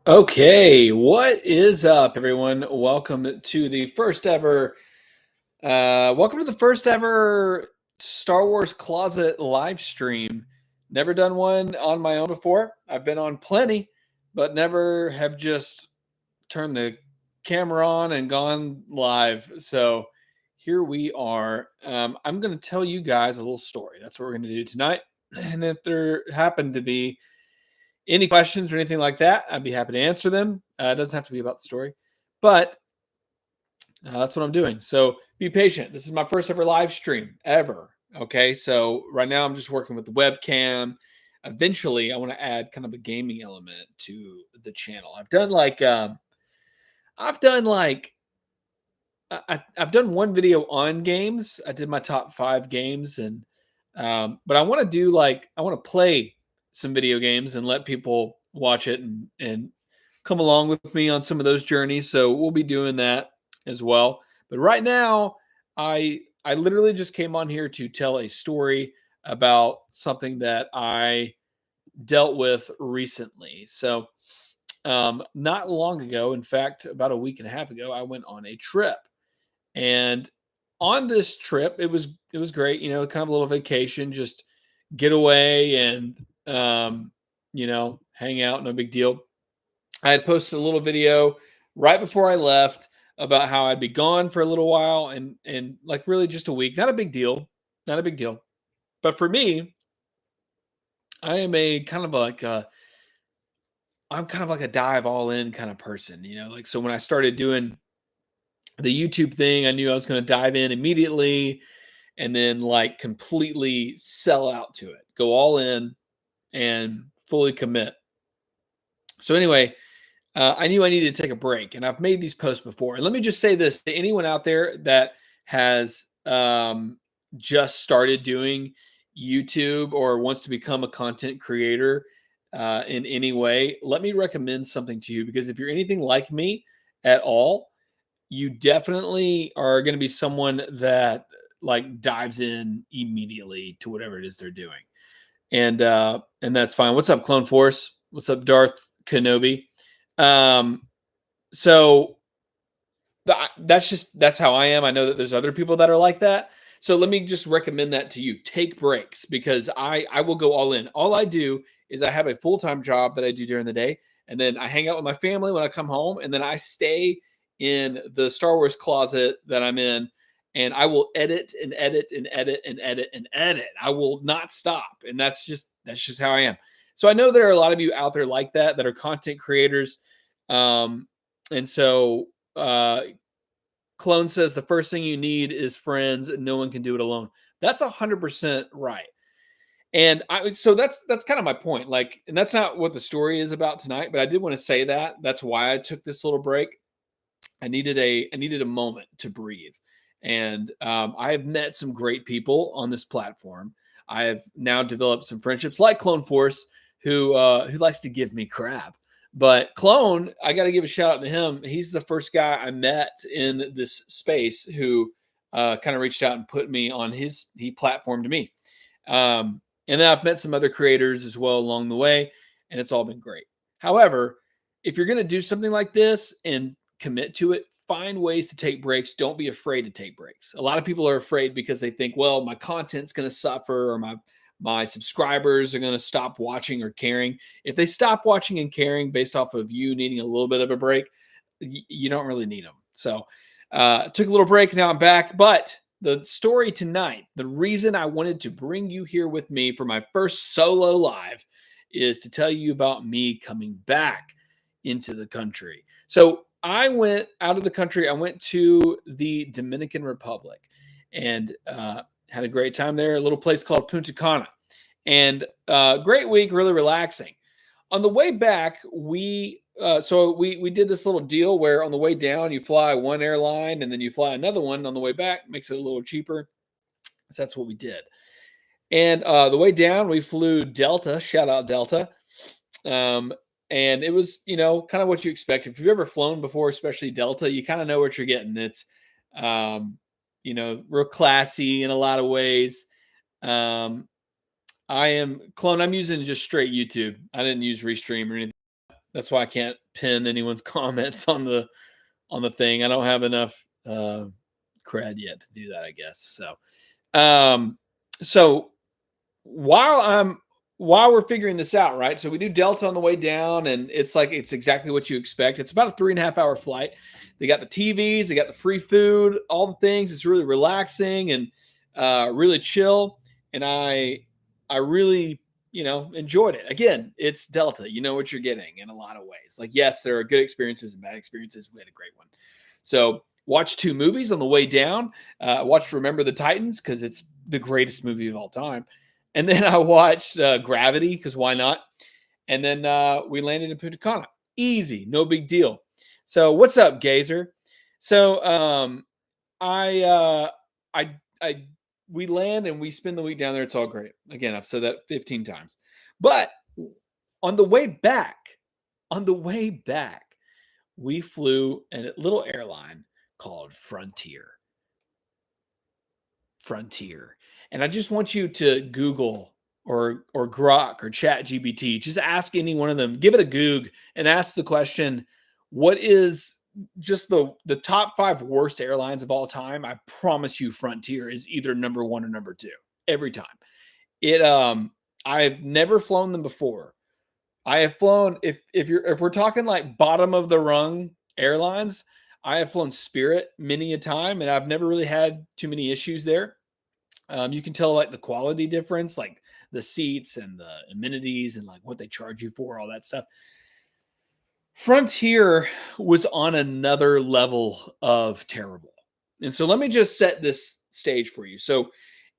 Okay, what is up, everyone? Welcome to the first ever Star Wars Closet live stream. Never done one on my own before. I've been on plenty, but never have just turned the camera on and gone live. So here we are. I'm going to tell you guys a little story. That's what we're going to do tonight. And if there happen to be any questions or anything like that, I'd be happy to answer them. It doesn't have to be about the story, but that's what I'm doing. So be patient. This is my first ever live stream ever. Okay. So right now I'm just working with the webcam. Eventually, I want to add kind of a gaming element to the channel. I've done like, I've done one video on games. I did my top 5 games, and but I want to do like I want to play some video games and let people watch it and come along with me on some of those journeys. So we'll be doing that as well. But right now, I literally just came on here to tell a story about something that I dealt with recently. So not long ago, in fact, about a week and a half ago, I went on a trip. And on this trip, it was great, kind of a little vacation, just get away and hang out, no big deal. I had posted a little video right before I left about how I'd be gone for a little while and like really just a week. Not a big deal. Not a big deal. But for me, I am a kind of like a I'm kind of like a dive all in kind of person, like so when I started doing the YouTube thing, I knew I was going to dive in immediately and then like completely sell out to it, go all in and fully commit. So anyway, I knew I needed to take a break, and I've made these posts before. And let me just say this to anyone out there that has just started doing YouTube or wants to become a content creator in any way, let me recommend something to you, because if you're anything like me at all, you definitely are going to be someone that like dives in immediately to whatever it is they're doing. And that's fine. What's up, Clone Force? What's up, Darth Kenobi? Um, so that's how I am. I know that there's other people that are like that. So let me just recommend that to you. Take breaks, because I will go all in. All I do is I have a full-time job that I do during the day, and then I hang out with my family when I come home, and then I stay in the Star Wars closet that I'm in, and I will edit and edit and edit and edit and edit. I will not stop. And that's just how I am. So I know there are a lot of you out there like that are content creators. And so uh Clone says the first thing you need is friends. No one can do it alone. That's 100% right. And so that's kind of my point. Like, and that's not what the story is about tonight, but I did want to say that. That's why I took this little break. I needed a moment to breathe. And I have met some great people on this platform. I have now developed some friendships like Clone Force, who likes to give me crap. But Clone, I got to give a shout out to him. He's the first guy I met in this space who kind of reached out and put me on he platformed me. And then I've met some other creators as well along the way, and it's all been great. However, if you're going to do something like this and commit to it, find ways to take breaks. Don't be afraid to take breaks. A lot of people are afraid because they think, well, my content's going to suffer, or my subscribers are going to stop watching or caring. If they stop watching and caring based off of you needing a little bit of a break, you don't really need them. So took a little break. Now I'm back. But the story tonight, the reason I wanted to bring you here with me for my first solo live, is to tell you about me coming back into the country. So I went out of the country. I went to the Dominican Republic and had a great time there. A little place called Punta Cana, and great week, really relaxing. On the way back, we did this little deal where on the way down you fly one airline and then you fly another one on the way back. Makes it a little cheaper. So that's what we did. And the way down we flew Delta. Shout out Delta. Um, and it was, kind of what you expect. If you've ever flown before, especially Delta, you kind of know what you're getting. It's, um, real classy in a lot of ways. Um, I'm using just straight YouTube. I didn't use Restream or anything. That's why I can't pin anyone's comments on the thing. I don't have enough cred yet to do that, I guess. Um, so while I'm while we're figuring this out, right? So we do Delta on the way down, and it's exactly what you expect. It's about a 3.5 hour flight. They got the TVs, they got the free food, all the things. It's really relaxing and really chill. And I really, enjoyed it. Again, it's Delta. You know what you're getting in a lot of ways. Like, yes, there are good experiences and bad experiences. We had a great one. So watched 2 movies on the way down. Watched Remember the Titans because it's the greatest movie of all time. And then I watched Gravity because why not? And then we landed in Punta Cana. Easy, no big deal. So what's up, Gazer? So I I we land and we spend the week down there. It's all great. Again, I've said that 15 times. But on the way back, on the way back, we flew a little airline called Frontier. And I just want you to Google or Grok or Chat GBT. Just ask any one of them. Give it a Goog and ask the question, what is just the top 5 worst airlines of all time? I promise you Frontier is either number 1 or number 2 every time. It I've never flown them before. I have flown if we're talking like bottom of the rung airlines, I have flown Spirit many a time and I've never really had too many issues there. You can tell like the quality difference, like the seats and the amenities and like what they charge you for, all that stuff. Frontier was on another level of terrible. And so let me just set this stage for you. So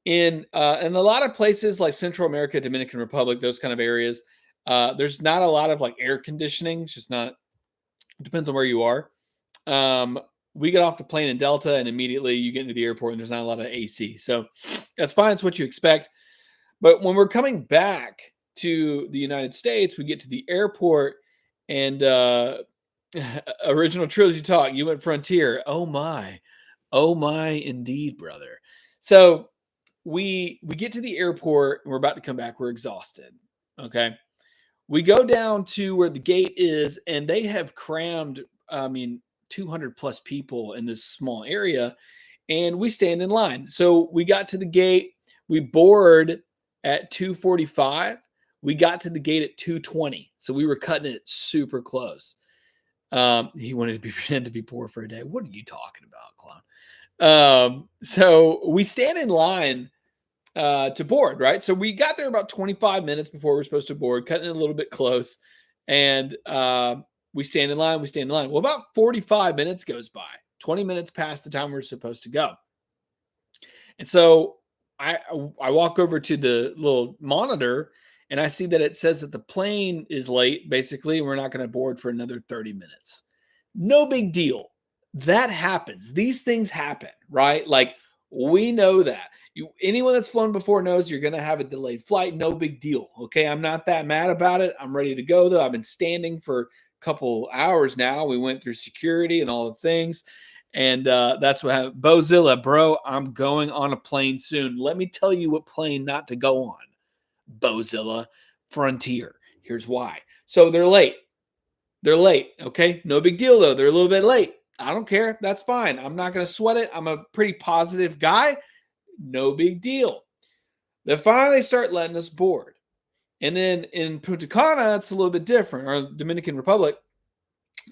in a lot of places like Central America, Dominican Republic, those kind of areas, there's not a lot of like air conditioning. It's just not. It depends on where you are. Um, we get off the plane in Delta, and immediately you get into the airport, and there's not a lot of AC. So that's fine. It's what you expect. But when we're coming back to the United States, we get to the airport, and original trilogy talk. You went Frontier. Oh my, indeed, brother. So we get to the airport and we're about to come back. We're exhausted. Okay. We go down to where the gate is, and they have crammed, 200 plus people in this small area, and we stand in line. So we got to the gate, we board at 2:45. We got to the gate at 2:20. So we were cutting it super close. He wanted to be pretend to be poor for a day. What are you talking about, clown? So we stand in line to board, right? So we got there about 25 minutes before we were supposed to board, cutting it a little bit close. And we stand in line, Well, about 45 minutes goes by, 20 minutes past the time we're supposed to go. And so I walk over to the little monitor and I see that it says that the plane is late, basically, and we're not going to board for another 30 minutes. No big deal. That happens. These things happen, right? Like we know that. Anyone that's flown before knows you're going to have a delayed flight. No big deal. Okay. I'm not that mad about it. I'm ready to go though. I've been standing for a couple hours now. We went through security and all the things. And that's what happened. Bozilla, bro, I'm going on a plane soon. Let me tell you what plane not to go on. Bozilla, Frontier. Here's why. So they're late. They're late. Okay. No big deal though. They're a little bit late. I don't care. That's fine. I'm not going to sweat it. I'm a pretty positive guy. No big deal. They finally start letting us board. And then in Punta Cana, it's a little bit different, or Dominican Republic.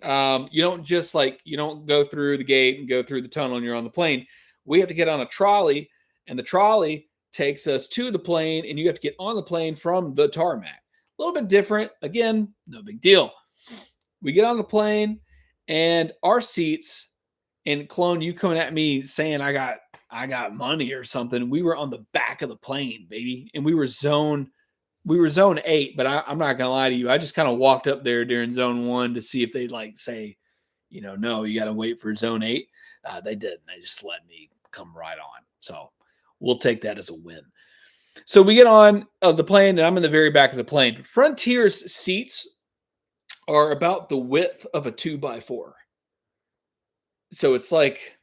You don't go through the gate and go through the tunnel and you're on the plane. We have to get on a trolley, and the trolley takes us to the plane, and you have to get on the plane from the tarmac. A little bit different. Again, no big deal. We get on the plane, and our seats, and Clone, you coming at me saying I got money or something. We were on the back of the plane, baby, and we were zone 8. But I'm not gonna lie to you, I just kind of walked up there during zone 1 to see if they'd like say, no, you got to wait for zone 8. They didn't. They just let me come right on. So we'll take that as a win. So we get on the plane, and I'm in the very back of the plane. Frontier's seats are about the width of a 2x4. So it's like,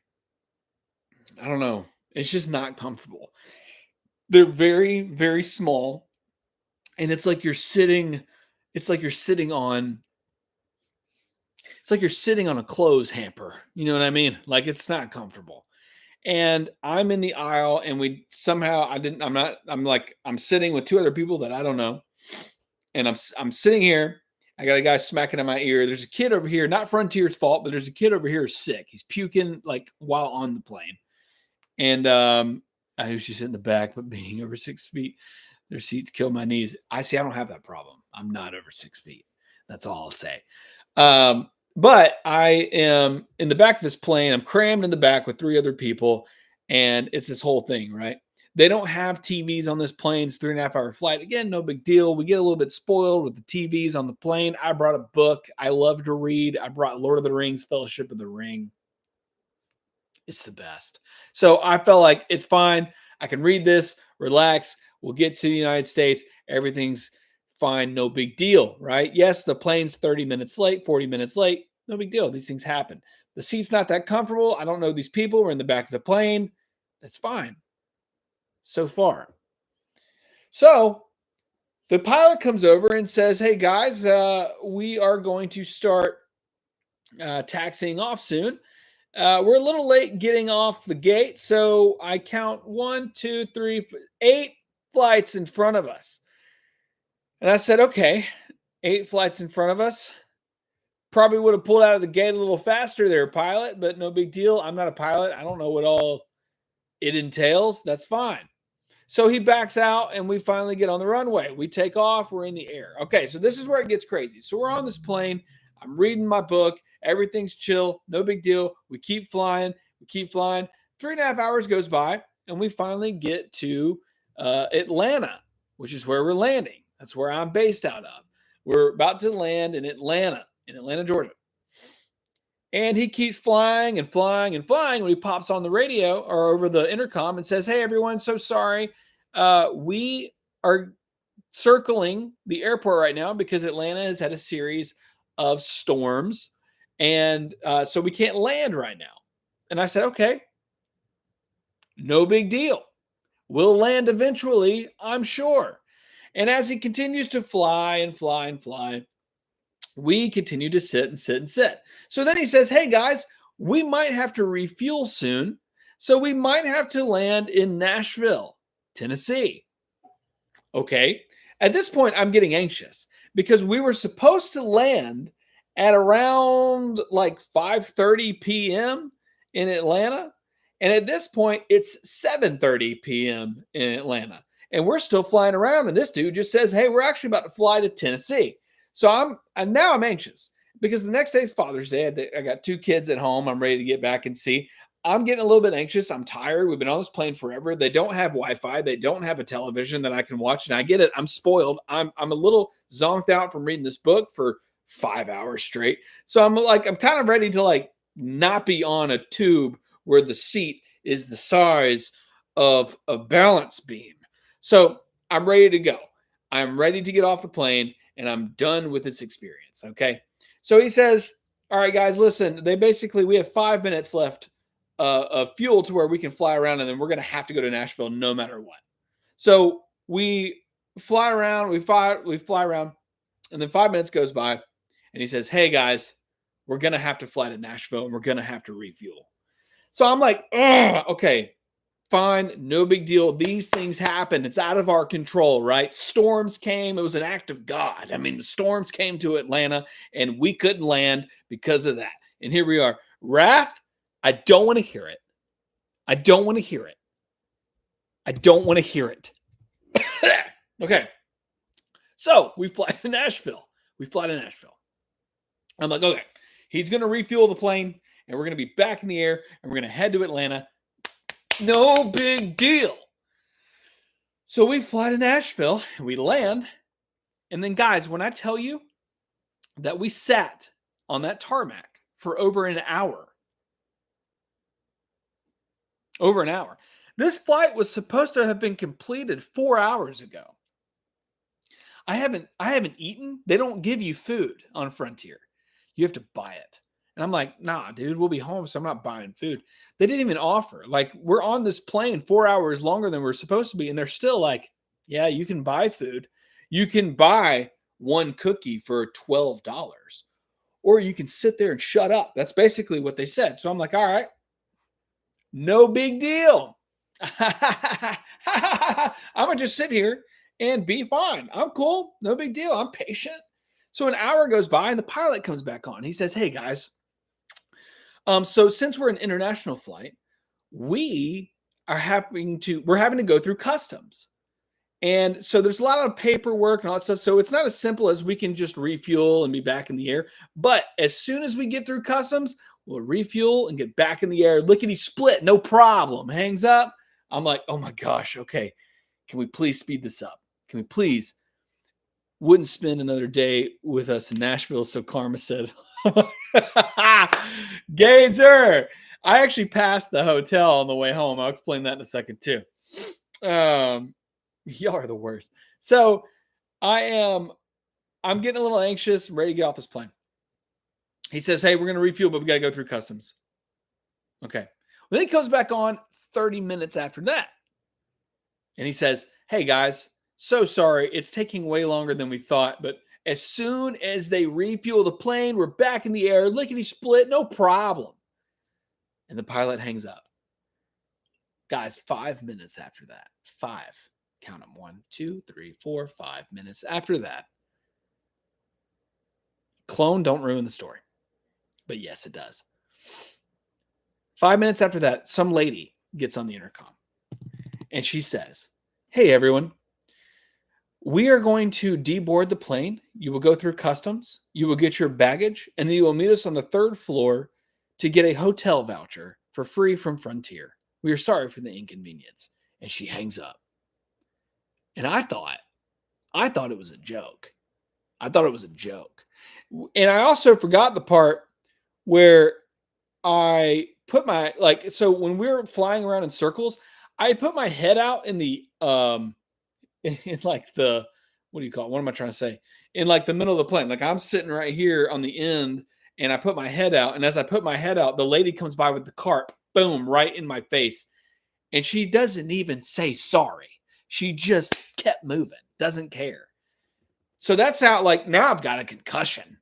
I don't know. It's just not comfortable. They're very, very small. And it's like you're sitting on it's like you're sitting on a clothes hamper. You know what I mean? Like it's not comfortable. And I'm in the aisle, and we somehow I didn't. I'm not. I'm like I'm sitting with two other people that I don't know, and I'm sitting here. I got a guy smacking in my ear. There's a kid over here, not Frontier's fault, but there's a kid over here who's sick. He's puking like while on the plane. And I usually sit in the back, but being over 6 feet, their seats kill my knees. I don't have that problem. I'm not over 6 feet. That's all I'll say. But I am in the back of this plane. I'm crammed in the back with three other people, and it's this whole thing, right? They don't have TVs on this plane. It's 3.5 hour flight. Again, no big deal. We get a little bit spoiled with the TVs on the plane. I brought a book. I love to read. I brought Lord of the Rings, Fellowship of the Ring. It's the best. So I felt like it's fine. I can read this, relax. We'll get to the United States. Everything's fine. No big deal, right? Yes, the plane's 30 minutes late, 40 minutes late. No big deal. These things happen. The seat's not that comfortable. I don't know these people. We're in the back of the plane. That's fine. So far. So the pilot comes over and says, hey, guys, we are going to start taxiing off soon. We're a little late getting off the gate, so I count 1, 2, 3, 8 flights in front of us. And I said, okay, 8 flights in front of us. Probably would have pulled out of the gate a little faster there, pilot, but no big deal. I'm not a pilot. I don't know what all it entails. That's fine. So he backs out, and we finally get on the runway. We take off. We're in the air. Okay, so this is where it gets crazy. So we're on this plane. I'm reading my book. Everything's chill. No big deal. We keep flying. 3.5 hours goes by, and we finally get to Atlanta, which is where we're landing. That's where I'm based out of. We're about to land in Atlanta, Georgia. And he keeps flying and flying and flying when he pops on the radio or over the intercom and says, hey, everyone, so sorry. We are circling the airport right now because Atlanta has had a series of storms. And so we can't land right now. And I said, okay, no big deal. We'll land eventually, I'm sure. And as he continues to fly and fly and fly, we continue to sit and sit and sit. So then he says, hey, guys, we might have to refuel soon. So we might have to land in Nashville, Tennessee. Okay. At this point, I'm getting anxious because we were supposed to land at around like 5:30 p.m. in Atlanta. And at this point, it's 7:30 p.m. in Atlanta. And we're still flying around. And this dude just says, hey, we're actually about to fly to Tennessee. So now I'm anxious because the next day is Father's Day. I got 2 kids at home. I'm ready to get back and see. I'm getting a little bit anxious. I'm tired. We've been on this plane forever. They don't have Wi-Fi. They don't have a television that I can watch. And I get it. I'm spoiled. I'm a little zonked out from reading this book for 5 hours straight. So I'm kind of ready to like not be on a tube where the seat is the size of a balance beam. So I'm ready to go. I'm ready to get off the plane and I'm done with this experience. Okay. So he says, all right, guys, listen, we have 5 minutes left of fuel to where we can fly around, and then we're going to have to go to Nashville no matter what. So we fly around, we fly around, and then 5 minutes goes by, and he says, hey, guys, we're going to have to fly to Nashville, and we're going to have to refuel. So I'm like, okay, fine, no big deal. These things happen. It's out of our control, right? Storms came. It was an act of God. I mean, the storms came to Atlanta, and we couldn't land because of that. And here we are. Raph, I don't want to hear it. I don't want to hear it. I don't want to hear it. Okay. So we fly to Nashville. I'm like, okay, he's going to refuel the plane, and we're going to be back in the air, and we're going to head to Atlanta. No big deal. So we fly to Nashville, and we land. And then, guys, when I tell you that we sat on that tarmac for over an hour, this flight was supposed to have been completed 4 hours ago. I haven't eaten. They don't give you food on Frontier. You have to buy it. And I'm like, nah, dude, we'll be home, so I'm not buying food. They didn't even offer. Like, we're on this plane 4 hours longer than we're supposed to be, and they're still like, yeah, you can buy food. You can buy one cookie for $12. or you can sit there and shut up. That's basically what they said. So I'm like, all right, no big deal. I'm going to just sit here and be fine. I'm cool. No big deal. I'm patient. So an hour goes by and the pilot comes back on. He says, hey guys, so since we're an international flight, we're having to go through customs. And so there's a lot of paperwork and all that stuff. So it's not as simple as we can just refuel and be back in the air. But as soon as we get through customs, we'll refuel and get back in the air. Lickety split, no problem. Hangs up. I'm like, oh my gosh, okay. Can we please speed this up? Can we please? Wouldn't spend another day with us in Nashville. So Karma said, Gazer. I actually passed the hotel on the way home. I'll explain that in a second too. Y'all are the worst. So I'm getting a little anxious, ready to get off this plane. He says, hey, we're going to refuel, but we got to go through customs. Okay. Well, then he comes back on 30 minutes after that. And he says, hey guys, so sorry. It's taking way longer than we thought, but as soon as they refuel the plane, we're back in the air, lickety split, no problem. And the pilot hangs up. Guys, 5 minutes after that, 5. Count them 1, 2, 3, 4, 5 minutes after that. Clone, don't ruin the story. But yes, it does. 5 minutes after that, some lady gets on the intercom. And she says, hey, everyone. We are going to deboard the plane. You will go through customs. You will get your baggage. And then you will meet us on the 3rd floor to get a hotel voucher for free from Frontier. We are sorry for the inconvenience. And she hangs up. And I thought it was a joke. I thought it was a joke. And I also forgot the part where I put my, so when we were flying around in circles, I put my head out in the, in like the, what do you call it? What am I trying to say? In like the middle of the plane. Like I'm sitting right here on the end and I put my head out. And as I put my head out, the lady comes by with the cart, boom, right in my face. And she doesn't even say sorry. She just kept moving, doesn't care. So that's how, now I've got a concussion.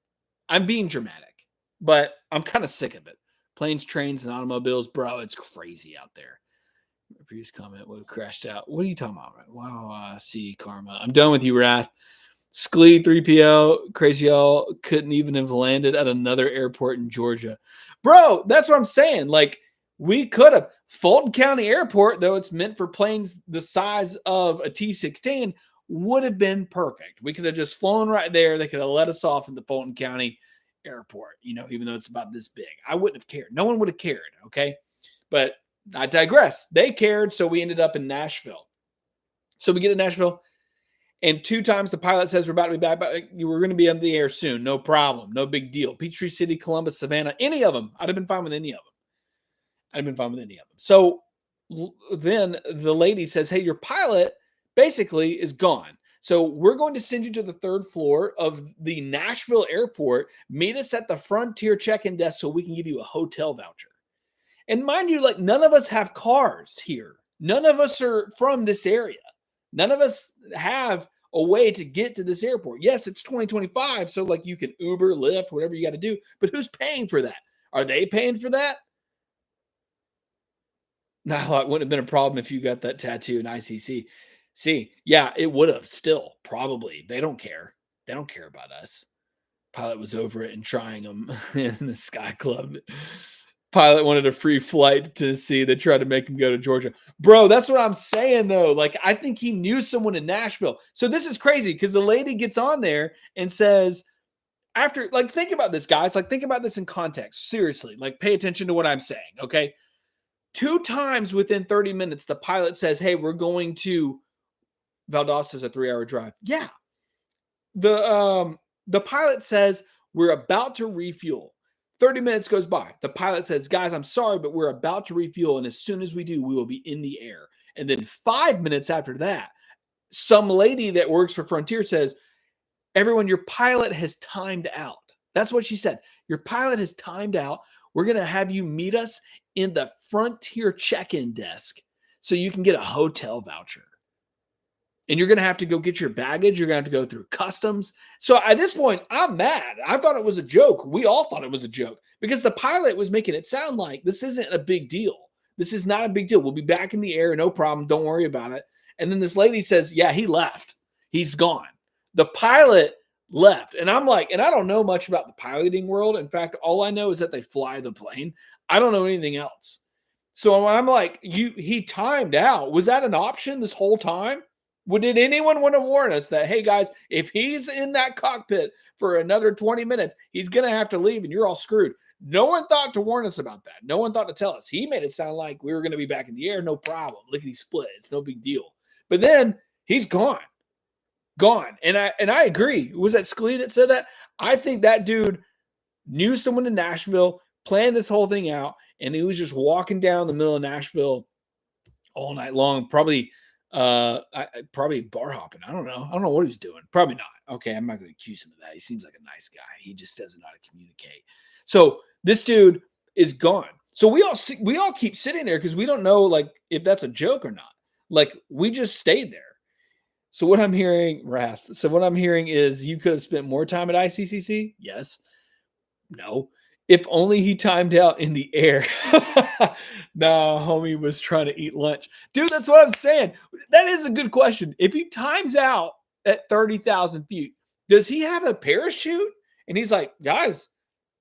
I'm being dramatic, but I'm kind of sick of it. Planes, trains, and automobiles, bro, it's crazy out there. Previous comment would have crashed out. What are you talking about? Wow, I see Karma. I'm done with you, Wrath. Sklee 3PL, Crazy All couldn't even have landed at another airport in Georgia. Bro, that's what I'm saying. We could have. Fulton County Airport, though it's meant for planes the size of a T-16, would have been perfect. We could have just flown right there. They could have let us off in the Fulton County Airport, even though it's about this big. I wouldn't have cared. No one would have cared, okay? But I digress. They cared, so we ended up in Nashville. So we get to Nashville, and 2 times the pilot says we're about to be back. We're going to be in the air soon. No problem. No big deal. Peachtree City, Columbus, Savannah, any of them. I'd have been fine with any of them. So then the lady says, hey, your pilot basically is gone. So we're going to send you to the 3rd floor of the Nashville airport. Meet us at the Frontier check-in desk so we can give you a hotel voucher. And mind you, none of us have cars here. None of us are from this area. None of us have a way to get to this airport. Yes, it's 2025, so you can Uber, Lyft, whatever you got to do. But who's paying for that? Are they paying for that? No, it wouldn't have been a problem if you got that tattoo in ICC. See, yeah, it would have still, probably. They don't care. They don't care about us. Pilot was over it and trying them in the Sky Club. Pilot wanted a free flight to Tennessee. They tried to make him go to Georgia. Bro, that's what I'm saying, though. I think he knew someone in Nashville. So this is crazy because the lady gets on there and says, after, think about this, guys. Think about this in context. Seriously, pay attention to what I'm saying, okay? 2 times within 30 minutes, the pilot says, hey, we're going to Valdosta's a 3-hour drive. Yeah. The pilot says, we're about to refuel. 30 minutes goes by. The pilot says, guys, I'm sorry, but we're about to refuel. And as soon as we do, we will be in the air. And then 5 minutes after that, some lady that works for Frontier says, everyone, your pilot has timed out. That's what she said. Your pilot has timed out. We're going to have you meet us in the Frontier check-in desk so you can get a hotel voucher. and you're going to have to go get your baggage. You're going to have to go through customs. So at this point, I'm mad. I thought it was a joke. We all thought it was a joke because the pilot was making it sound like this isn't a big deal. This is not a big deal. We'll be back in the air. No problem. Don't worry about it. And then this lady says, yeah, he left. He's gone. The pilot left. And I'm like, and I don't know much about the piloting world. In fact, all I know is that they fly the plane. I don't know anything else. So when I'm like, he timed out. Was that an option this whole time? Did anyone want to warn us that, hey, guys, if he's in that cockpit for another 20 minutes, he's going to have to leave and you're all screwed? No one thought to warn us about that. No one thought to tell us. He made it sound like we were going to be back in the air. No problem. Lickety split. It's no big deal. But then he's gone. Gone. And I agree. Was that Scully that said that? I think that dude knew someone in Nashville, planned this whole thing out, and he was just walking down the middle of Nashville all night long, probably bar hopping. I don't know what he was doing. Probably not. Okay, I'm not going to accuse him of that. He seems like a nice guy. He just doesn't know how to communicate. So this dude is gone. So we all keep sitting there because we don't know like if that's a joke or not. Like we just stayed there. So what I'm hearing, Wrath. So what I'm hearing is you could have spent more time at ICCC. Yes. No. If only he timed out in the air. No, homie was trying to eat lunch. Dude, that's what I'm saying. That is a good question. If he times out at 30,000 feet, does he have a parachute? And he's like, guys,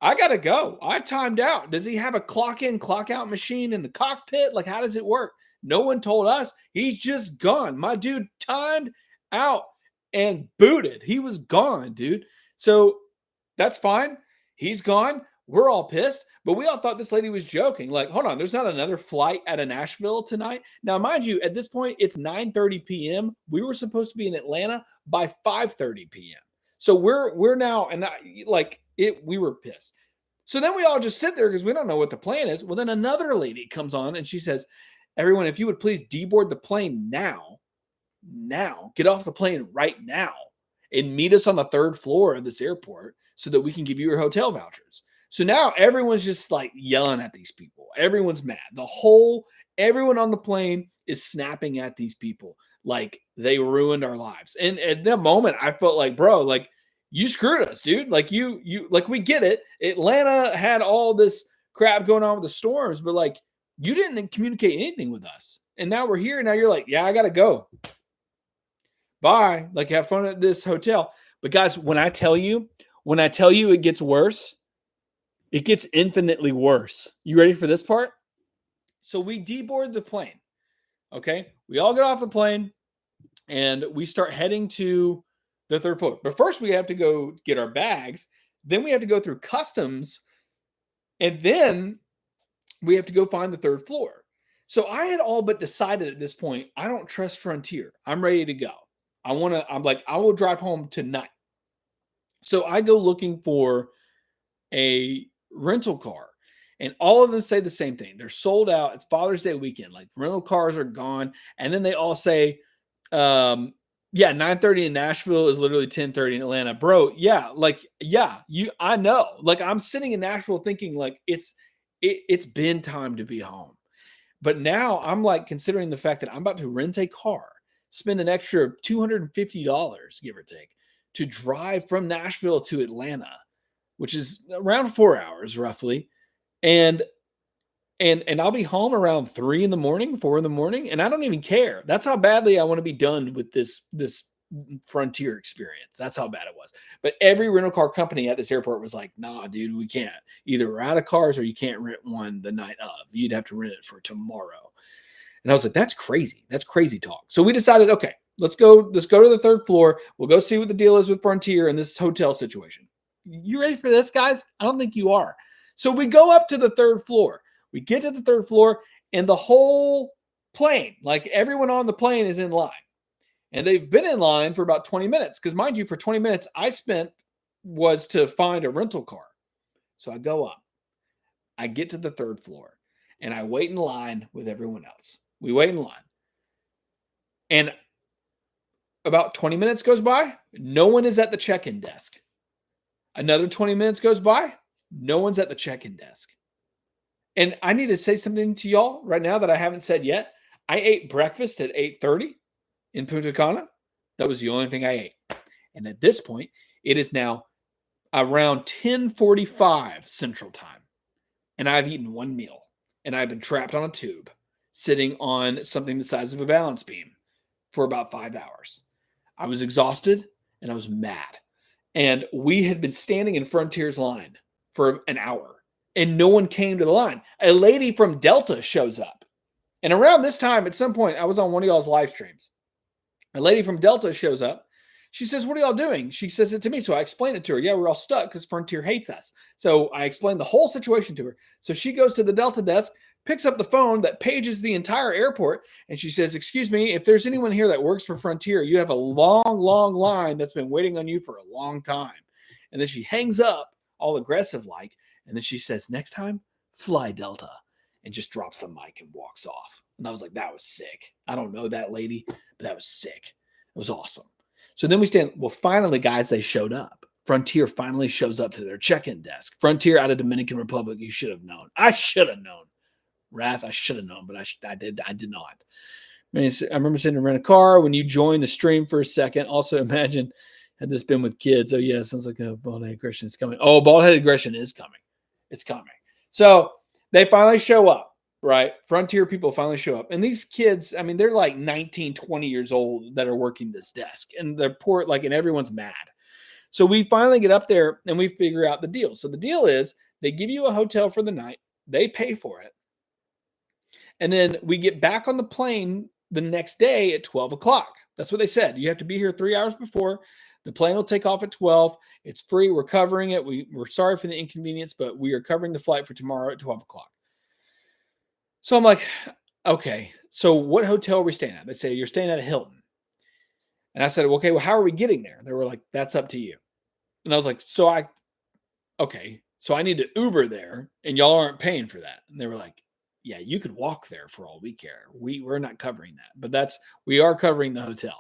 I got to go. I timed out. Does he have a clock in, clock out machine in the cockpit? Like, how does it work? No one told us. He's just gone. My dude timed out and booted. He was gone, dude. So that's fine. He's gone. We're all pissed, but we all thought this lady was joking. Like, hold on, there's not another flight out of Nashville tonight. Now, mind you, at this point, it's 9:30 p.m. We were supposed to be in Atlanta by 5:30 p.m. So we're now, and we were pissed. So then we all just sit there because we don't know what the plan is. Well, then another lady comes on and she says, everyone, if you would please deboard the plane now, get off the plane right now and meet us on the 3rd floor of this airport so that we can give you your hotel vouchers. So now everyone's just like yelling at these people. Everyone's mad. Everyone on the plane is snapping at these people like they ruined our lives. And at that moment, I felt like, bro, like you screwed us, dude. Like you like we get it. Atlanta had all this crap going on with the storms, but like you didn't communicate anything with us. And now we're here. Now you're like, yeah, I gotta go. Bye. Like have fun at this hotel. But guys, when I tell you it gets worse. It gets infinitely worse. You ready for this part? So we deboard the plane. Okay. We all get off the plane and we start heading to the 3rd floor. But first we have to go get our bags. Then we have to go through customs. And then we have to go find the 3rd floor. So I had all but decided at this point, I don't trust Frontier. I'm ready to go. I'm like, I will drive home tonight. So I go looking for a rental car, and all of them say the same thing. They're sold out. It's Father's Day weekend. Like rental cars are gone. And then they all say, 9:30 in Nashville is literally 10:30 in Atlanta, bro. Yeah. Like, yeah, I know, like I'm sitting in Nashville thinking like it's been time to be home. But now I'm like considering the fact that I'm about to rent a car, spend an extra $250, give or take, to drive from Nashville to Atlanta, which is around 4 hours roughly. And I'll be home around 4 in the morning. And I don't even care. That's how badly I want to be done with this Frontier experience. That's how bad it was. But every rental car company at this airport was like, nah, dude, we can't. Either we're out of cars or you can't rent one the night of. You'd have to rent it for tomorrow. And I was like, that's crazy. That's crazy talk. So we decided, okay, let's go to the 3rd floor. We'll go see what the deal is with Frontier and this hotel situation. You ready for this, guys? I don't think you are. So we go up to the 3rd floor. We get to the 3rd floor, and the whole plane, like everyone on the plane is in line. And they've been in line for about 20 minutes. Because mind you, for 20 minutes I spent was to find a rental car. So I go up. I get to the 3rd floor, and I wait in line with everyone else. We wait in line. And about 20 minutes goes by. No one is at the check-in desk. Another 20 minutes goes by. No one's at the check-in desk. And I need to say something to y'all right now that I haven't said yet. I ate breakfast at 8:30 in Punta Cana. That was the only thing I ate. And at this point, it is now around 10:45 Central Time. And I've eaten one meal. And I've been trapped on a tube, sitting on something the size of a balance beam for about 5 hours. I was exhausted and I was mad. And we had been standing in Frontier's line for an hour and no one came to the line. A lady from Delta shows up. And around this time, at some point, I was on one of y'all's live streams. A lady from Delta shows up. She says, "What are y'all doing?" She says it to me. So I explained it to her. Yeah, we're all stuck because Frontier hates us. So I explained the whole situation to her. So she goes to the Delta desk, picks up the phone that pages the entire airport, and she says, "Excuse me, if there's anyone here that works for Frontier, you have a long, long line that's been waiting on you for a long time." And then she hangs up, all aggressive like, and then she says, "Next time, fly Delta," and just drops the mic and walks off. And I was like, that was sick. I don't know that lady, but that was sick. It was awesome. So then we stand, well, finally, guys, they showed up. Frontier finally shows up to their check-in desk. Frontier out of Dominican Republic, you should have known. I should have known. Wrath, I should have known, but I did not. I remember sitting to rent a car when you joined the stream for a second. Also, imagine had this been with kids. Oh, yeah, sounds like a bald-headed aggression is coming. Oh, bald-headed aggression is coming. It's coming. So they finally show up. Right? Frontier people finally show up. And these kids, I mean, they're like 19, 20 years old that are working this desk. And they're poor, like, and everyone's mad. So we finally get up there and we figure out the deal. So the deal is they give you a hotel for the night. They pay for it. And then we get back on the plane the next day at 12 o'clock. That's what they said. You have to be here 3 hours before. The plane will take off at 12. It's free. We're covering it. We're sorry for the inconvenience, but we are covering the flight for tomorrow at 12 o'clock. So I'm like, okay, so what hotel are we staying at? They say, you're staying at a Hilton. And I said, okay, well, how are we getting there? They were like, that's up to you. And I was like, okay, so I need to Uber there and y'all aren't paying for that. And they were like, yeah, you could walk there for all we care. We're not covering that, but we are covering the hotel.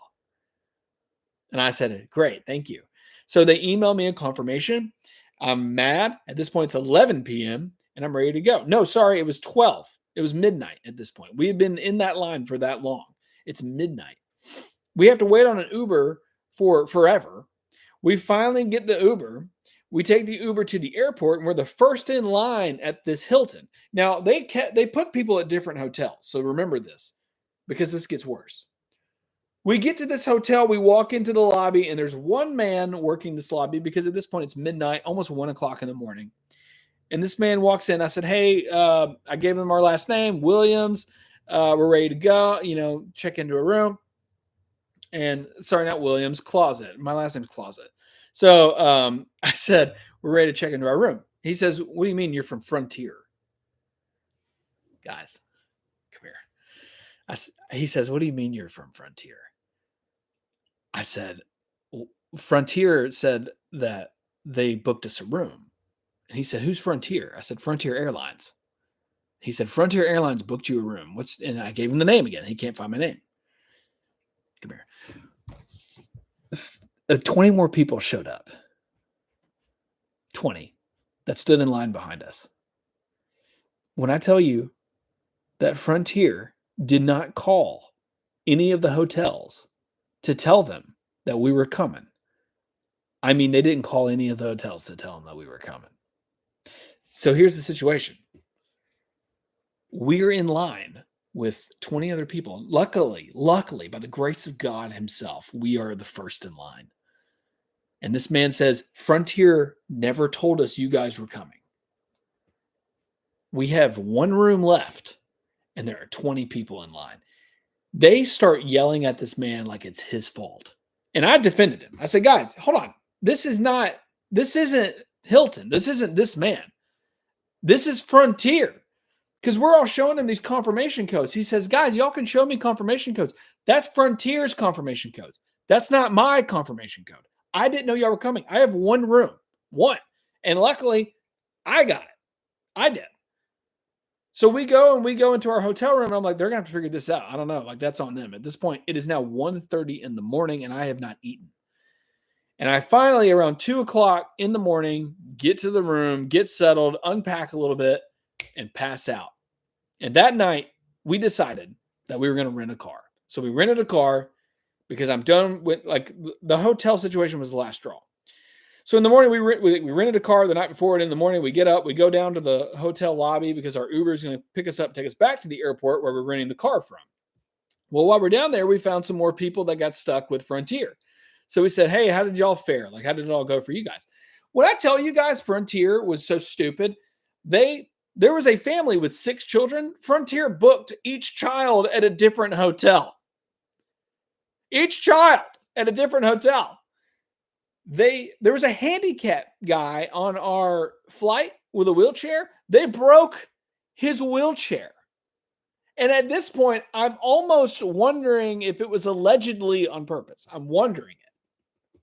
And I said, great, thank you. So they emailed me a confirmation. I'm mad. At this point, it's 11 p.m. and I'm ready to go. No, sorry, it was 12. It was midnight at this point. We had been in that line for that long. It's midnight. We have to wait on an Uber for forever. We finally get the Uber. We take the Uber to the airport, and we're the first in line at this Hilton. Now, they put people at different hotels. So remember this, because this gets worse. We get to this hotel. We walk into the lobby, and there's one man working this lobby because at this point, it's midnight, almost 1 o'clock in the morning. And this man walks in. I said, hey, I gave him our last name, Williams. We're ready to go, check into a room. And sorry, not Williams, Closet. My last name's Closet. So I said, we're ready to check into our room. He says, what do you mean you're from Frontier? Guys, come here. He says, what do you mean you're from Frontier? I said, Frontier said that they booked us a room. And he said, who's Frontier? I said, Frontier Airlines. He said, Frontier Airlines booked you a room. And I gave him the name again. He can't find my name. Come here. 20 more people showed up. 20 that stood in line behind us. When I tell you that Frontier did not call any of the hotels to tell them that we were coming. I mean, they didn't call any of the hotels to tell them that we were coming. So here's the situation. We're in line with 20 other people. Luckily, by the grace of God himself, we are the first in line. And this man says, Frontier never told us you guys were coming. We have one room left, and there are 20 people in line. They start yelling at this man like it's his fault. And I defended him. I said, guys, hold on. This isn't Hilton. This isn't this man. This is Frontier. Because we're all showing him these confirmation codes. He says, guys, y'all can show me confirmation codes. That's Frontier's confirmation codes. That's not my confirmation code. I didn't know y'all were coming. I have one room. One. And luckily, I got it. I did. So we go into our hotel room. And I'm like, they're going to have to figure this out. I don't know. Like, that's on them. At this point, it is now 1:30 in the morning, and I have not eaten. And I finally, around 2 o'clock in the morning, get to the room, get settled, unpack a little bit, and pass out. And that night, we decided that we were going to rent a car. So we rented a car, because I'm done with like the hotel situation was the last straw. So in the morning, we rented a car the night before, and in the morning we get up, we go down to the hotel lobby because our Uber is going to pick us up, take us back to the airport where we're renting the car from. Well, while we're down there, we found some more people that got stuck with Frontier. So we said, hey, how did y'all fare? Like, how did it all go for you guys? When I tell you guys, Frontier was so stupid. There was a family with 6 children. Frontier booked each child at a different hotel. Each child at a different hotel. There was a handicap guy on our flight with a wheelchair. They broke his wheelchair. And at this point, I'm almost wondering if it was allegedly on purpose. I'm wondering it.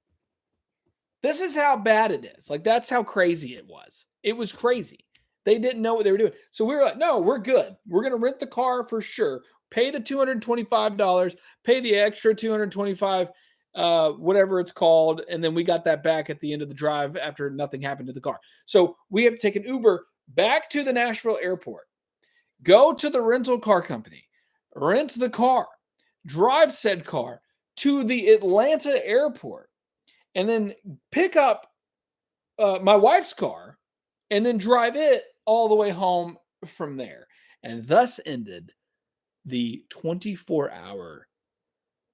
This is how bad it is. Like, that's how crazy it was. It was crazy. They didn't know what they were doing. So we were like, no, we're good. We're going to rent the car for sure. Pay the $225, pay the extra $225, whatever it's called. And then we got that back at the end of the drive after nothing happened to the car. So we have taken Uber back to the Nashville airport, go to the rental car company, rent the car, drive said car to the Atlanta airport, and then pick up my wife's car and then drive it all the way home from there. And thus ended the 24-hour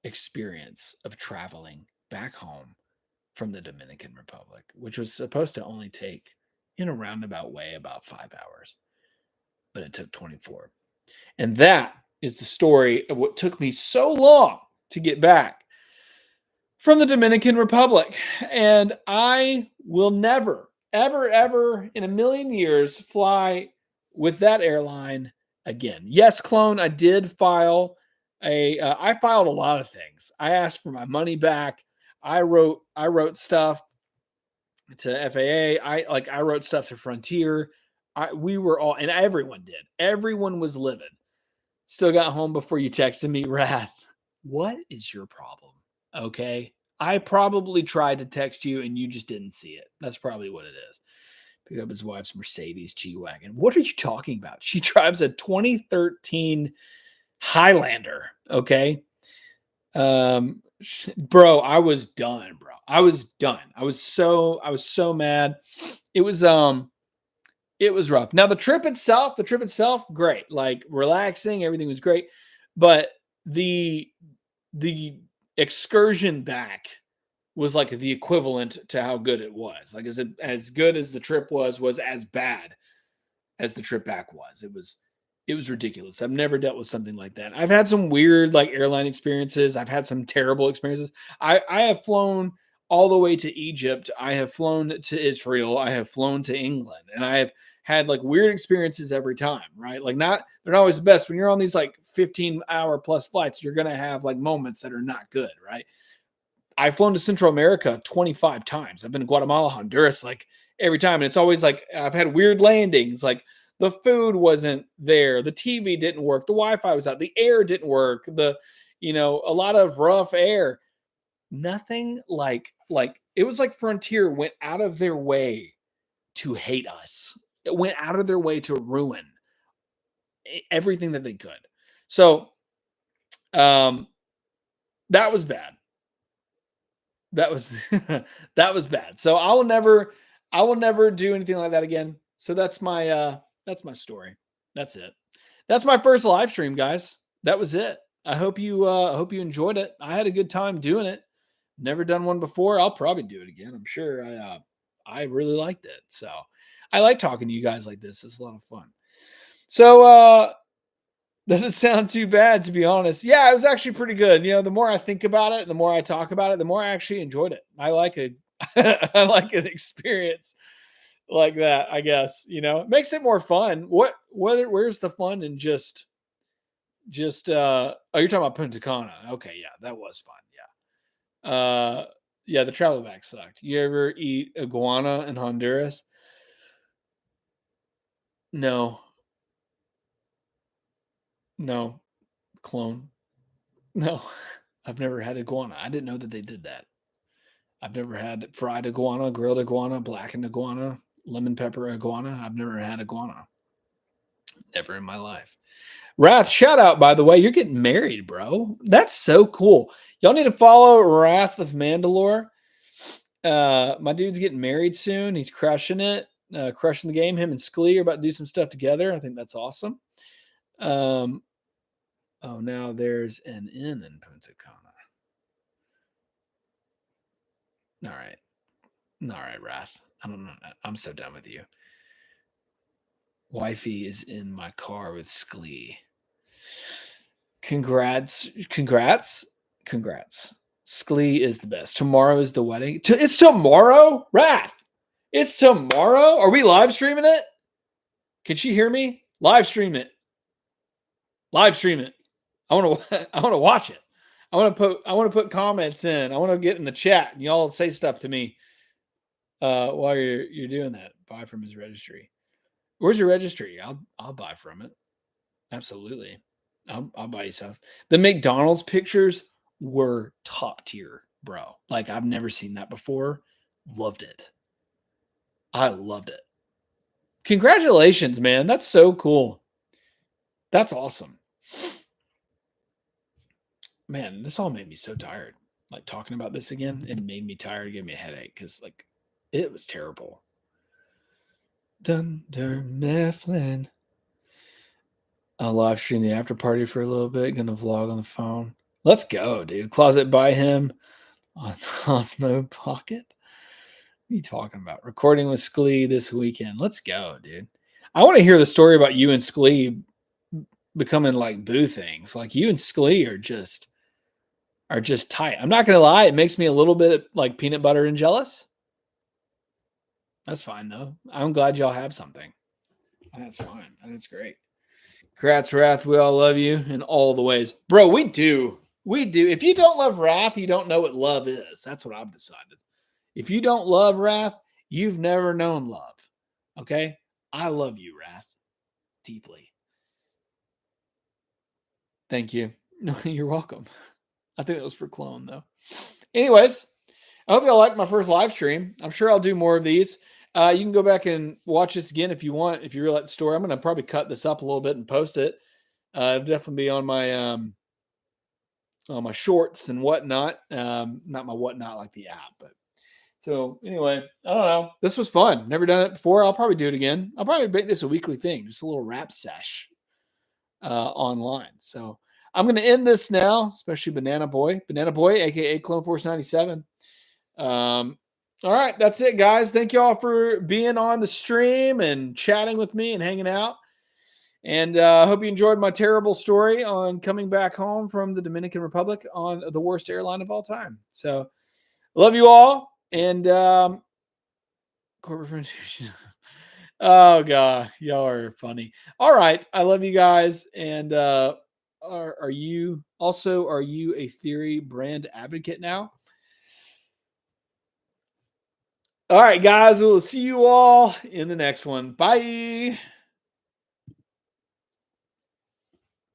experience of traveling back home from the Dominican Republic, which was supposed to only take, in a roundabout way, about 5 hours. But it took 24. And that is the story of what took me so long to get back from the Dominican Republic. And I will never, ever, ever in a million years fly with that airline again. Yes, clone, I did file I filed a lot of things. I asked for my money back. I wrote stuff to FAA. I wrote stuff to Frontier. We were all, and everyone did. Everyone was livid. Still got home before you texted me, Rad. What is your problem? Okay. I probably tried to text you and you just didn't see it. That's probably what it is. Pick up his wife's Mercedes G-Wagon. What are you talking about? She drives a 2013 Highlander. Okay. Bro, I was done, bro. I was done. I was so mad. It was rough. Now the trip itself, great. Like, relaxing, everything was great. But the excursion back was like the equivalent to how good it was. Like, as good as the trip was as bad as the trip back was. It was ridiculous. I've never dealt with something like that. I've had some weird like airline experiences. I've had some terrible experiences. I have flown all the way to Egypt. I have flown to Israel. I have flown to England, and I have had like weird experiences every time, right? Like, they're not always the best. When you're on these like 15-hour plus flights, you're going to have like moments that are not good, right? I've flown to Central America 25 times. I've been to Guatemala, Honduras, like every time. And it's always like, I've had weird landings. Like, the food wasn't there. The TV didn't work. The Wi-Fi was out. The air didn't work. A lot of rough air. Nothing like it was like Frontier went out of their way to hate us. It went out of their way to ruin everything that they could. So, that was bad. That was that was bad. So I will never do anything like that again. So that's my story. That's it. That's my first live stream, guys. That was it. I hope you enjoyed it. I had a good time doing it. Never done one before. I'll probably do it again. I'm sure. I really liked it. So I like talking to you guys like this. It's a lot of fun. So doesn't sound too bad, to be honest. Yeah, it was actually pretty good. The more I think about it, the more I talk about it, the more I actually enjoyed it. I like I like an experience like that, I guess. It makes it more fun. Where's the fun in just oh, you're talking about Punta Cana. Okay, yeah, that was fun. Yeah. Yeah, the travel bag sucked. You ever eat iguana in Honduras? No, clone. No, I've never had iguana. I didn't know that they did that. I've never had fried iguana, grilled iguana, blackened iguana, lemon pepper iguana. I've never had iguana. Never in my life. Wrath, shout out, by the way. You're getting married, bro. That's so cool. Y'all need to follow Wrath of Mandalore. My dude's getting married soon. He's crushing it, crushing the game. Him and Sklee are about to do some stuff together. I think that's awesome. Oh, now there's an inn in Punta Cana. All right, Wrath. I don't know. I'm so done with you. Wifey is in my car with Sklee. Congrats. Sklee is the best. Tomorrow is the wedding. It's tomorrow? Wrath. It's tomorrow? Are we live streaming it? Can she hear me? Live stream it. I want to watch it. I want to put comments in. I want to get in the chat and y'all say stuff to me while you're doing that. Buy from his registry. Where's your registry? I'll buy from it. Absolutely. I'll buy you stuff. The McDonald's pictures were top tier, bro. Like I've never seen that before. Loved it. I loved it. Congratulations, man. That's so cool. That's awesome. Man, this all made me so tired. Like talking about this again, it made me tired. It gave me a headache because like it was terrible. Dunder Mifflin. I'll live stream the after party for a little bit. Gonna vlog on the phone. Let's go, dude. Closet by him on Osmo Pocket. What are you talking about? Recording with Sklee this weekend. Let's go, dude. I want to hear the story about you and Sklee becoming like boo things. Like you and Sklee are just tight. I'm not gonna lie, it makes me a little bit like peanut butter and jealous. That's fine though. I'm glad y'all have something. That's fine. That's great. Congrats, Wrath. We all love you in all the ways. Bro, we do. We do. If you don't love Wrath, you don't know what love is. That's what I've decided. If you don't love Wrath, you've never known love. Okay? I love you, Wrath, deeply. Thank you. No, you're welcome. I think it was for clone, though. Anyways, I hope y'all liked my first live stream. I'm sure I'll do more of these. You can go back and watch this again if you want. If you really like the story, I'm going to probably cut this up a little bit and post it. It'll definitely be on my shorts and whatnot. Not my whatnot like the app, but so anyway, I don't know. This was fun. Never done it before. I'll probably do it again. I'll probably make this a weekly thing, just a little rap sesh online. So I'm going to end this now, especially Banana Boy, aka Clone Force 97. All right, that's it, guys. Thank you all for being on the stream and chatting with me and hanging out. And I hope you enjoyed my terrible story on coming back home from the Dominican Republic on the worst airline of all time. So love you all. And corporate friends. Oh, God. Y'all are funny. All right. I love you guys. And are you a Theory brand advocate now? All right, guys, we'll see you all in the next one. Bye.